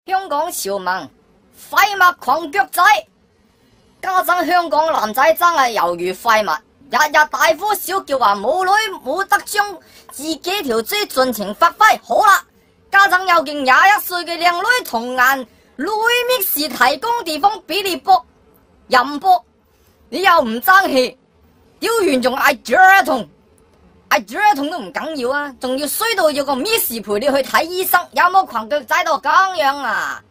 香港潮文廢物狂腳仔，家陣香港男仔真係猶如廢物，日日大呼小叫話冇女冇得將自己條追盡情發揮。好啦，家陣有件21歲嘅靚女童顏女 mix 提供地方俾你搏任搏，你又唔爭氣，屌完仲嗌腳痛，嗌腳痛都唔緊要啊，仲要衰到要個 miss 陪你去睇醫生，有冇狂腳仔到咁樣啊？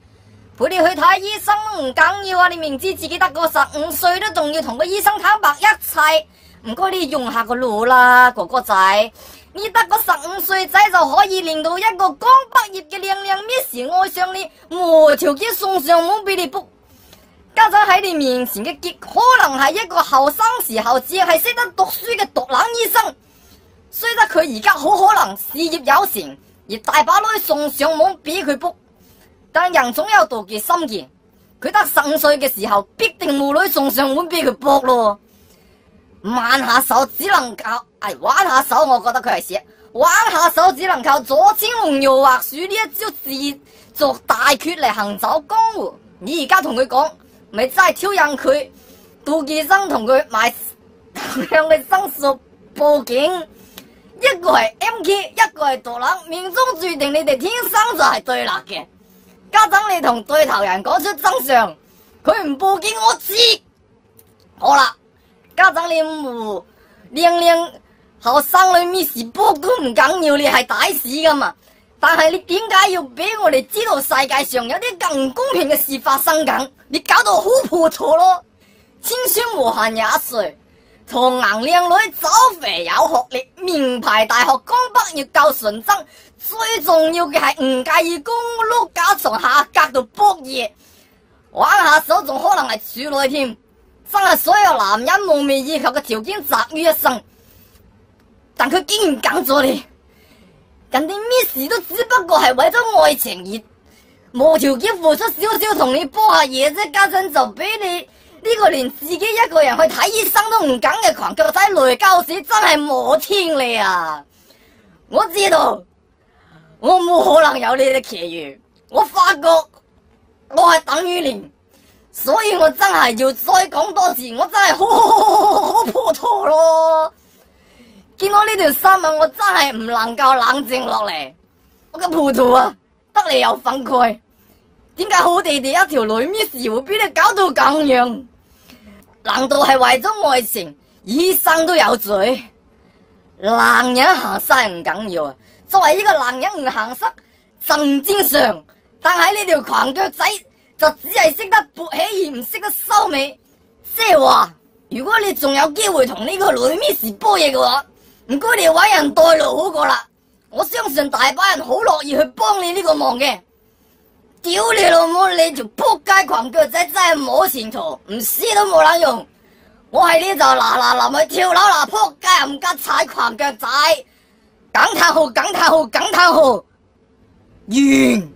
陪你去睇醫生都唔緊要啊！你明知自己得個15歲都仲要同個醫生坦白一切，唔該你用下個腦啦，哥哥仔，你得個15歲仔就可以令到一個剛畢業嘅靚靚 miss 愛上你，無條件送上門俾你卜。家陣喺你面前嘅極可能係一個後生時候只係識得讀書嘅獨冷醫生，雖得佢而家好可能事業有成，而大把女送上門俾佢卜。但人總有妒忌心嘅，佢得15歲嘅時候必定冇女送上門俾佢搏咯。玩下手只能靠，玩下手我覺得佢係寫，玩下手只能靠左青龍右滑鼠呢一招自作大決嚟行走江湖。你而家同佢講，咪真係挑釁佢，妒忌生同佢買向佢申訴報警。一個係 MK， 一個係獨冷，命中注定你哋天生就係對立嘅。家陣你同對頭人講出真相，佢唔報警我知。好啦，家陣你唔靚靚後生女 miss 波都唔緊要，你係抵死噶嘛？但係你點解要俾我哋知道世界上有啲更唔公平嘅事發生緊？你搞到好破錯咯！青春無限21歲，童顏靚女走肥有學歷，名牌大學剛畢業夠純真。最重要嘅係唔介意公碌架床下格度搏嘢，玩下手仲可能係處女添，真係所有男人夢寐以求嘅條件集於一身。但佢竟然揀咗你，人哋 miss 都只不過係為咗愛情而無條件付出少少同你搏下嘢啫，家陣就俾你呢個連自己一個人去睇醫生都唔敢嘅狂腳仔累鳩死，真係冇天理啊！我知道。我冇可能有你嘅奇遇，我發覺我係等於零，所以我真係要再講多次，我真係好破陀咯。見到呢條新聞，我真係唔能夠冷靜落嚟，我嘅葡萄啊，得你有憤慨。點解好地地一條女 miss 會俾你搞到咁樣？難道係為咗愛情，醫生都有罪？男人行晒唔緊要啊！作為一個男人唔行塞正正常，但係呢條狂腳仔就只係識得勃起而唔識得收尾。即係話，如果你仲有機會同呢個女 miss 波嘢嘅話，唔該你搵人代勞好過啦。我相信大把人好樂意去幫你呢個忙嘅。屌你老母，你條撲街狂腳仔真係冇前途，唔試都冇撚用。我喺呢度嗱臨去跳樓嗱撲街唔吉踩狂腳仔。感嘆號！完。